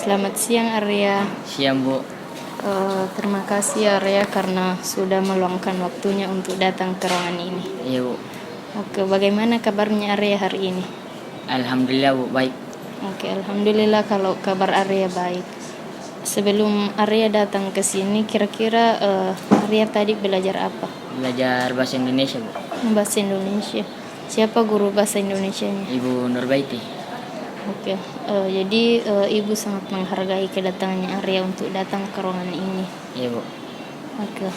Selamat siang Arya. Siang Bu. Terima kasih Arya karena sudah meluangkan waktunya untuk datang ke ruangan ini. Iya Bu. Oke, bagaimana kabarnya Arya hari ini? Alhamdulillah Bu, baik. Oke, alhamdulillah kalau kabar Arya baik. Sebelum Arya datang ke sini, kira-kira Arya tadi belajar apa? Belajar bahasa Indonesia Bu. Bahasa Indonesia. Siapa guru bahasa Indonesianya? Ibu Nurbaiti. Oke, jadi Ibu sangat menghargai kedatangannya Arya untuk datang ke ruangan ini. Iya Bu. Oke,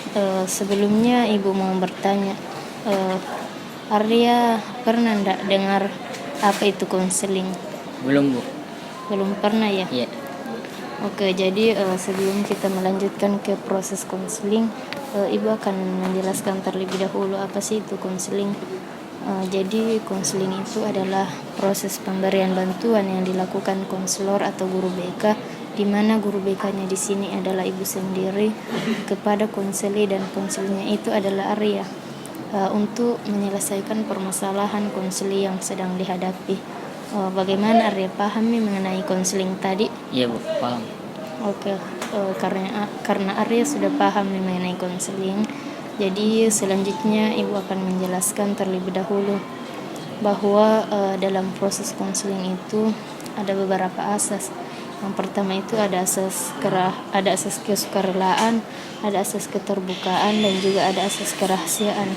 sebelumnya Ibu mau bertanya, Arya pernah ndak dengar apa itu konseling? Belum Bu. Belum pernah ya? Iya. Oke, jadi sebelum kita melanjutkan ke proses konseling, Ibu akan menjelaskan terlebih dahulu apa sih itu konseling. Jadi konseling itu adalah proses pemberian bantuan yang dilakukan konselor atau guru BK, di mana guru BK-nya di sini adalah Ibu sendiri kepada konseli, dan konselnya itu adalah Arya untuk menyelesaikan permasalahan konseli yang sedang dihadapi. Bagaimana Arya pahami mengenai konseling tadi? Iya Bu, paham. Oke, karena Arya sudah paham mengenai konseling, jadi selanjutnya Ibu akan menjelaskan terlebih dahulu bahwa dalam proses konseling itu ada beberapa asas. Yang pertama itu ada asas kesukarelaan, ada asas keterbukaan, dan juga ada asas kerahasiaan.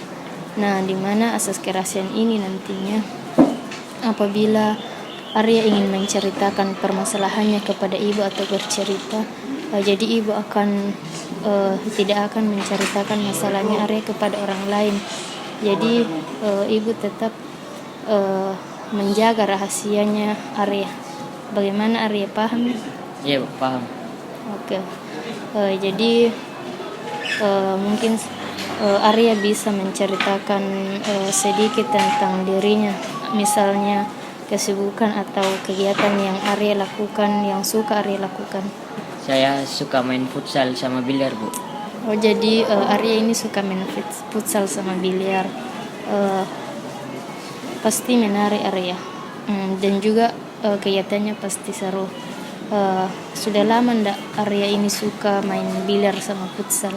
Nah, di mana asas kerahasiaan ini nantinya apabila Arya ingin menceritakan permasalahannya kepada Ibu atau bercerita, jadi Ibu akan tidak akan menceritakan masalahnya Arya kepada orang lain. Jadi Ibu tetap menjaga rahasianya Arya. Bagaimana Arya paham? Iya Bu, paham. Oke. Jadi mungkin Arya bisa menceritakan sedikit tentang dirinya, misalnya kesibukan atau kegiatan yang Arya lakukan, yang suka Arya lakukan. Saya suka main futsal sama biliar Bu. Oh, jadi Arya ini suka main futsal sama biliar. Pasti menarik Arya. Dan juga kegiatannya pasti seru. Sudah lama ndak Arya ini suka main biliar sama futsal?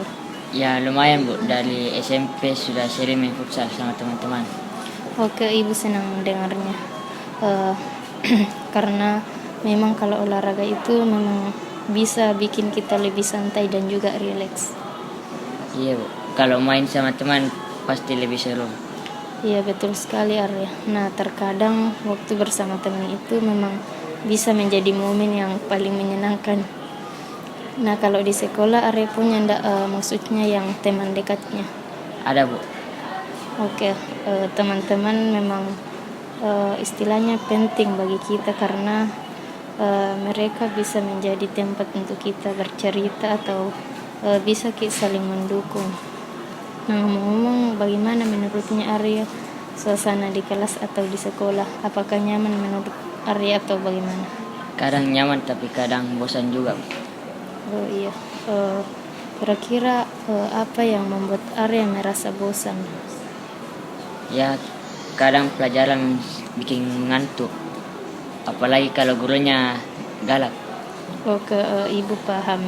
Ya lumayan Bu, dari SMP sudah sering main futsal sama teman-teman. Oke, Ibu senang mendengarnya. Karena memang kalau olahraga itu memang bisa bikin kita lebih santai dan juga rileks. Iya Bu, kalau main sama teman pasti lebih seru. Iya, betul sekali Arya. Nah, terkadang waktu bersama teman itu memang bisa menjadi momen yang paling menyenangkan. Nah, kalau di sekolah Arya punya ndak maksudnya yang teman dekatnya? Ada Bu. Oke, teman-teman memang istilahnya penting bagi kita karena mereka bisa menjadi tempat untuk kita bercerita atau bisa kita saling mendukung. Nah, ngomong-ngomong, bagaimana menurutnya Arya suasana di kelas atau di sekolah? Apakah nyaman menurut Arya atau bagaimana? Kadang nyaman tapi kadang bosan juga Bu. Oh iya, kira-kira apa yang membuat Arya merasa bosan? Ya kadang pelajaran bikin ngantuk, apalagi kalau gurunya galak. Oke, Ibu paham.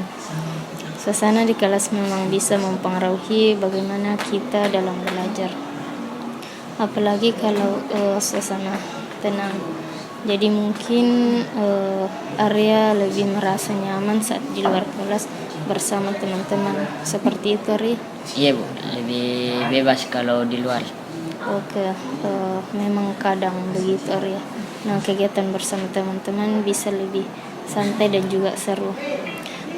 Suasana di kelas memang bisa mempengaruhi bagaimana kita dalam belajar. Apalagi kalau suasana tenang. Jadi mungkin Arya lebih merasa nyaman saat di luar kelas bersama teman-teman. Seperti itu Arya? Iya Bu, lebih bebas kalau di luar. Oke, memang kadang begitu Arya. Nah, kegiatan bersama teman-teman bisa lebih santai dan juga seru.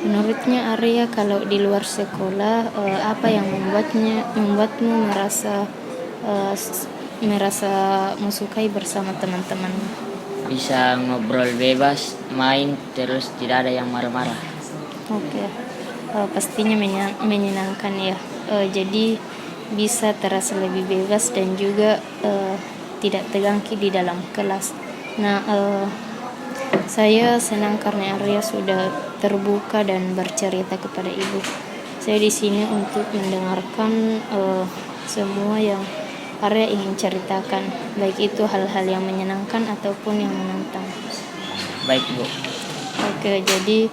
Menurutnya Arya, kalau di luar sekolah apa yang membuatmu merasa mensukai bersama teman-teman? Bisa ngobrol bebas, main terus tidak ada yang marah-marah. Oke, pastinya menyenangkan ya. Jadi bisa terasa lebih bebas dan juga tidak tegang di dalam kelas. Nah, saya senang karena Arya sudah terbuka dan bercerita kepada Ibu. Saya di sini untuk mendengarkan semua yang Arya ingin ceritakan, baik itu hal-hal yang menyenangkan ataupun yang menantang. Baik Bu. Oke, jadi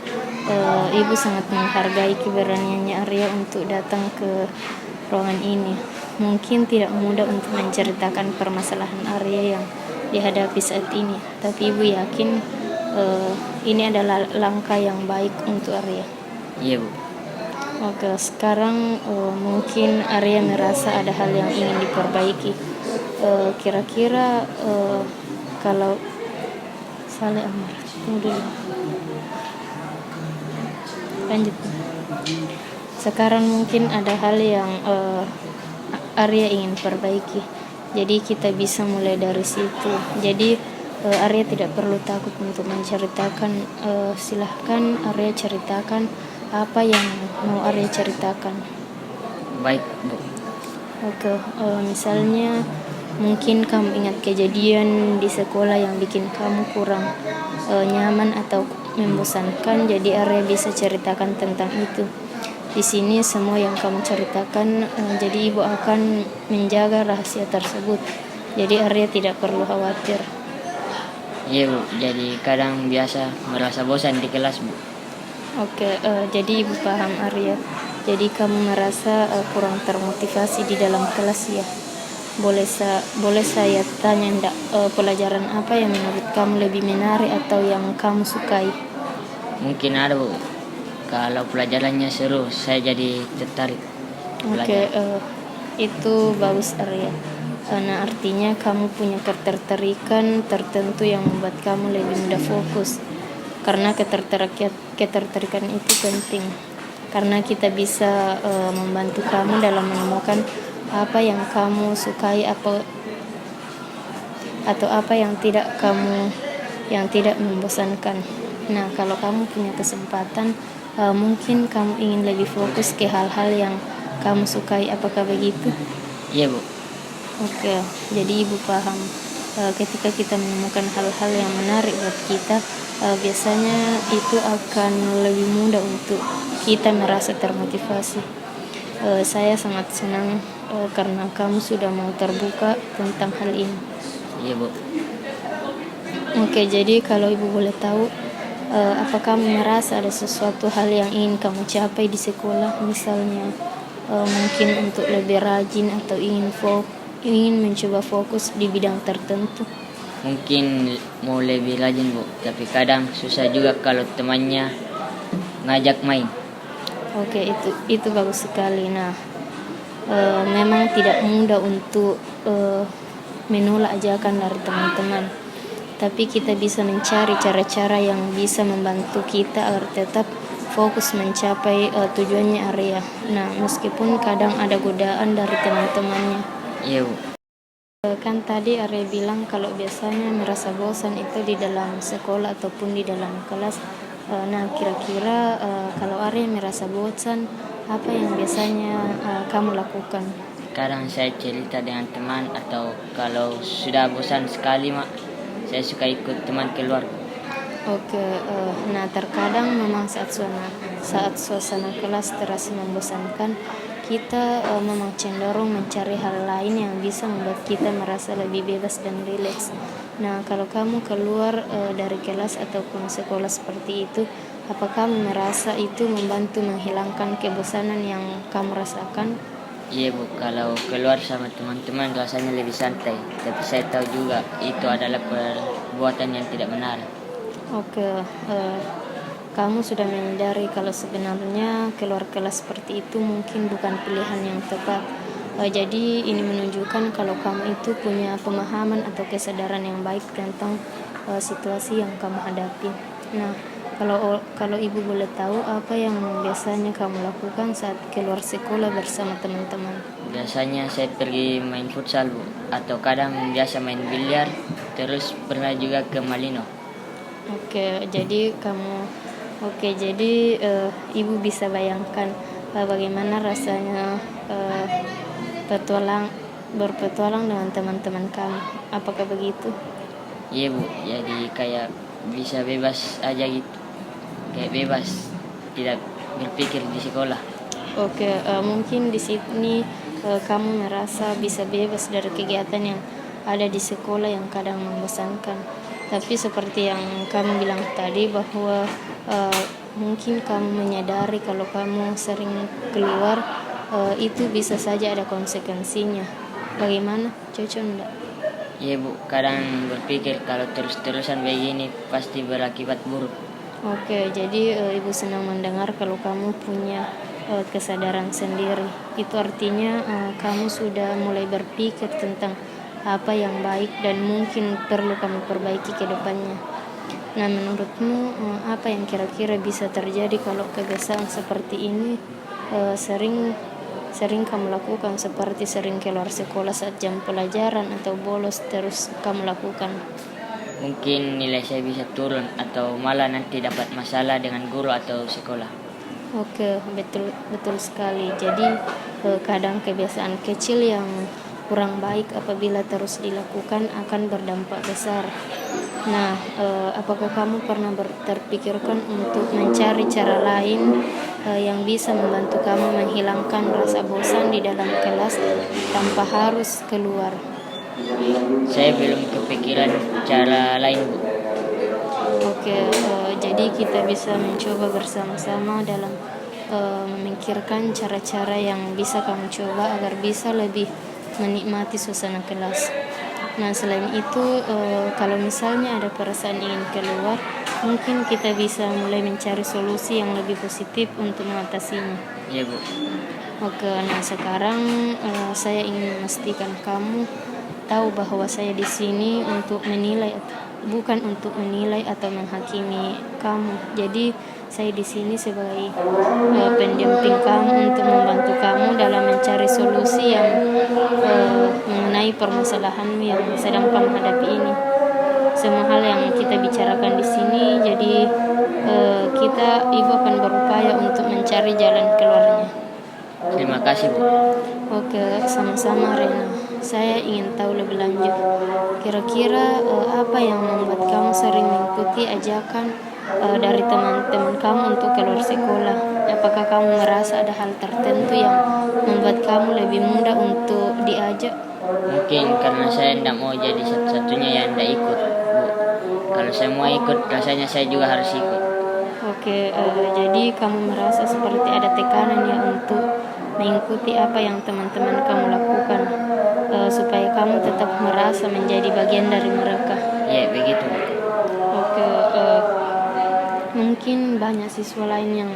ibu sangat menghargai keberaniannya Arya untuk datang ke ruangan ini. Mungkin tidak mudah untuk menceritakan permasalahan Arya yang dihadapi saat ini, tapi ibu yakin ini adalah langkah yang baik untuk Arya. Iya Bu. Oke, sekarang mungkin Arya merasa ada hal yang ingin diperbaiki. Kira-kira kalau Saleh Amar, tunggu dulu. Lanjut. Sekarang mungkin ada hal yang Arya ingin perbaiki. Jadi kita bisa mulai dari situ. Jadi Arya tidak perlu takut untuk menceritakan. Silahkan Arya ceritakan apa yang mau Arya ceritakan. Baik Bu. Oke, misalnya mungkin kamu ingat kejadian di sekolah yang bikin kamu kurang nyaman atau membosankan, jadi Arya bisa ceritakan tentang itu. Di sini semua yang kamu ceritakan, jadi ibu akan menjaga rahasia tersebut. Jadi Arya tidak perlu khawatir. Iya Bu, jadi kadang biasa merasa bosan di kelas Bu. Oke, jadi ibu paham Arya. Jadi kamu merasa kurang termotivasi di dalam kelas ya. Boleh saya tanya enggak, pelajaran apa yang menurut kamu lebih menarik atau yang kamu sukai? Mungkin ada Bu. Kalau pelajarannya seru, saya jadi tertarik Oke, belajar. itu bagus Arya. Nah, artinya kamu punya ketertarikan tertentu yang membuat kamu lebih mudah fokus. Karena ketertarikan itu penting. Karena kita bisa membantu kamu dalam menemukan apa yang kamu sukai atau apa yang tidak membosankan. Nah, kalau kamu punya kesempatan, mungkin kamu ingin lebih fokus ke hal-hal yang kamu sukai. Apakah begitu? Iya Bu. Oke, jadi ibu paham. Ketika kita menemukan hal-hal yang menarik buat kita, biasanya itu akan lebih mudah untuk kita merasa termotivasi. Saya sangat senang karena kamu sudah mau terbuka tentang hal ini. Iya Bu. Oke, jadi kalau ibu boleh tahu, apa kamu merasa ada sesuatu hal yang ingin kamu capai di sekolah, misalnya mungkin untuk lebih rajin atau ingin mencoba fokus di bidang tertentu? Mungkin mau lebih rajin Bu, tapi kadang susah juga kalau temannya ngajak main. Oke, itu bagus sekali. Nah, memang tidak mudah untuk menolak ajakan dari teman-teman, tapi kita bisa mencari cara-cara yang bisa membantu kita agar tetap fokus mencapai tujuannya Arya. Nah, meskipun kadang ada godaan dari teman-temannya. Iya Bu. Kan tadi Arya bilang kalau biasanya merasa bosan itu di dalam sekolah ataupun di dalam kelas. Nah, kira-kira kalau Arya merasa bosan, apa yang biasanya kamu lakukan? Kadang saya cerita dengan teman, atau kalau sudah bosan sekali saya suka ikut teman keluar. Oke, nah terkadang memang saat suasana kelas terasa membosankan, kita memang cenderung mencari hal lain yang bisa membuat kita merasa lebih bebas dan rileks. Nah, kalau kamu keluar dari kelas ataupun sekolah seperti itu, apakah kamu merasa itu membantu menghilangkan kebosanan yang kamu rasakan? Iya Bu, kalau keluar sama teman-teman rasanya lebih santai, tapi saya tahu juga itu adalah perbuatan yang tidak benar. Oke, kamu sudah menyadari kalau sebenarnya keluar kelas seperti itu mungkin bukan pilihan yang tepat. Jadi ini menunjukkan kalau kamu itu punya pemahaman atau kesadaran yang baik tentang situasi yang kamu hadapi. Nah, kalau ibu boleh tahu, apa yang biasanya kamu lakukan saat keluar sekolah bersama teman-teman? Biasanya saya pergi main futsal Bu, atau kadang biasa main biliar, terus pernah juga ke Malino. Oke, jadi ibu bisa bayangkan bagaimana rasanya berpetualang dengan teman-teman kamu. Apakah begitu? Iya Bu, jadi kayak bisa bebas aja gitu, kayak bebas, tidak berpikir di sekolah. Oke, mungkin di sini kamu merasa bisa bebas dari kegiatan yang ada di sekolah yang kadang membosankan. Tapi seperti yang kamu bilang tadi bahwa mungkin kamu menyadari kalau kamu sering keluar itu bisa saja ada konsekuensinya. Bagaimana? Cocok enggak? Ya Bu, kadang berpikir kalau terus-terusan begini pasti berakibat buruk. Oke, jadi Ibu senang mendengar kalau kamu punya kesadaran sendiri. Itu artinya kamu sudah mulai berpikir tentang apa yang baik dan mungkin perlu kamu perbaiki ke depannya. Nah, menurutmu apa yang kira-kira bisa terjadi kalau kebiasaan seperti ini sering kamu lakukan, seperti sering keluar sekolah saat jam pelajaran atau bolos terus kamu lakukan? Mungkin nilai saya bisa turun atau malah nanti dapat masalah dengan guru atau sekolah. Oke, betul sekali. Jadi kadang kebiasaan kecil yang kurang baik apabila terus dilakukan akan berdampak besar. Nah, apakah kamu pernah terpikirkan untuk mencari cara lain yang bisa membantu kamu menghilangkan rasa bosan di dalam kelas tanpa harus keluar? Saya belum kepikiran cara lain Bu. Oke, jadi kita bisa mencoba bersama-sama dalam memikirkan cara-cara yang bisa kamu coba agar bisa lebih menikmati suasana kelas. Nah, selain itu kalau misalnya ada perasaan ingin keluar, mungkin kita bisa mulai mencari solusi yang lebih positif untuk mengatasinya. Iya Bu. Oke, nah sekarang saya ingin memastikan kamu tahu bahwa saya di sini untuk menilai, bukan untuk menilai atau menghakimi kamu. Jadi saya di sini sebagai pendamping kamu untuk membantu kamu dalam mencari solusi yang mengenai permasalahanmu yang sedang kamu hadapi ini. Semua hal yang kita bicarakan di sini, jadi ibu akan berupaya untuk mencari jalan keluarnya. Terima kasih Bu. Oke, sama-sama Rena. Saya ingin tahu lebih lanjut. Kira-kira apa yang membuat kamu sering mengikuti ajakan dari teman-teman kamu untuk keluar sekolah? Apakah kamu merasa ada hal tertentu yang membuat kamu lebih mudah untuk diajak? Mungkin karena saya tidak mau jadi satu-satunya yang tidak ikut Bu. Kalau semua ikut, rasanya saya juga harus ikut. Oke, jadi kamu merasa seperti ada tekanan ya untuk mengikuti apa yang teman-teman kamu lakukan supaya kamu tetap merasa menjadi bagian dari mereka. Ya begitu Bu. Oke, mungkin banyak siswa lain yang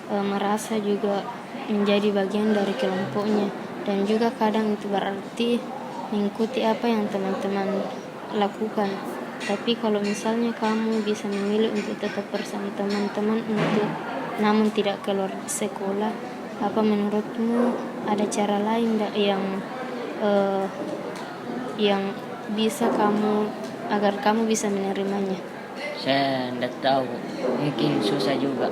merasa juga menjadi bagian dari kelompoknya, dan juga kadang itu berarti mengikuti apa yang teman-teman lakukan. Tapi kalau misalnya kamu bisa memilih untuk tetap bersama teman-teman namun tidak keluar sekolah, apa menurutmu ada cara lain yang bisa agar kamu bisa menerimanya? Saya tidak tahu, mungkin susah juga.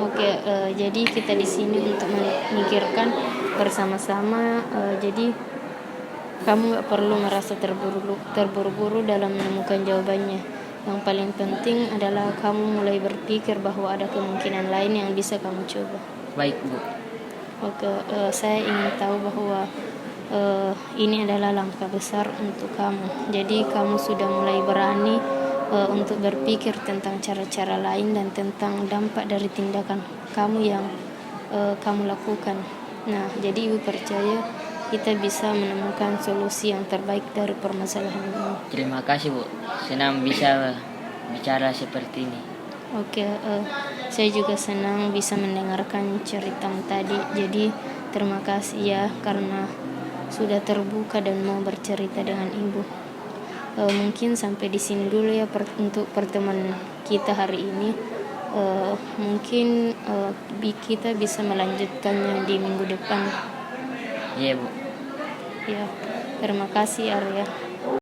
Oke, jadi kita di sini untuk memikirkan bersama-sama. Jadi kamu gak perlu merasa terburu-buru dalam menemukan jawabannya. Yang paling penting adalah kamu mulai berpikir bahwa ada kemungkinan lain yang bisa kamu coba. Baik Bu. Oke, saya ingin tahu bahwa ini adalah langkah besar untuk kamu. Jadi kamu sudah mulai berani untuk berpikir tentang cara-cara lain dan tentang dampak dari tindakan kamu yang kamu lakukan. Nah, jadi ibu percaya kita bisa menemukan solusi yang terbaik dari permasalahan ini. Terima kasih Bu, senang bisa bicara seperti ini. Oke, saya juga senang bisa mendengarkan ceritamu tadi. Jadi terima kasih ya karena sudah terbuka dan mau bercerita dengan ibu. Mungkin sampai di sini dulu ya untuk pertemuan kita hari ini. Mungkin kita bisa melanjutkannya di minggu depan. Iya Bu. Ya, terima kasih Arya.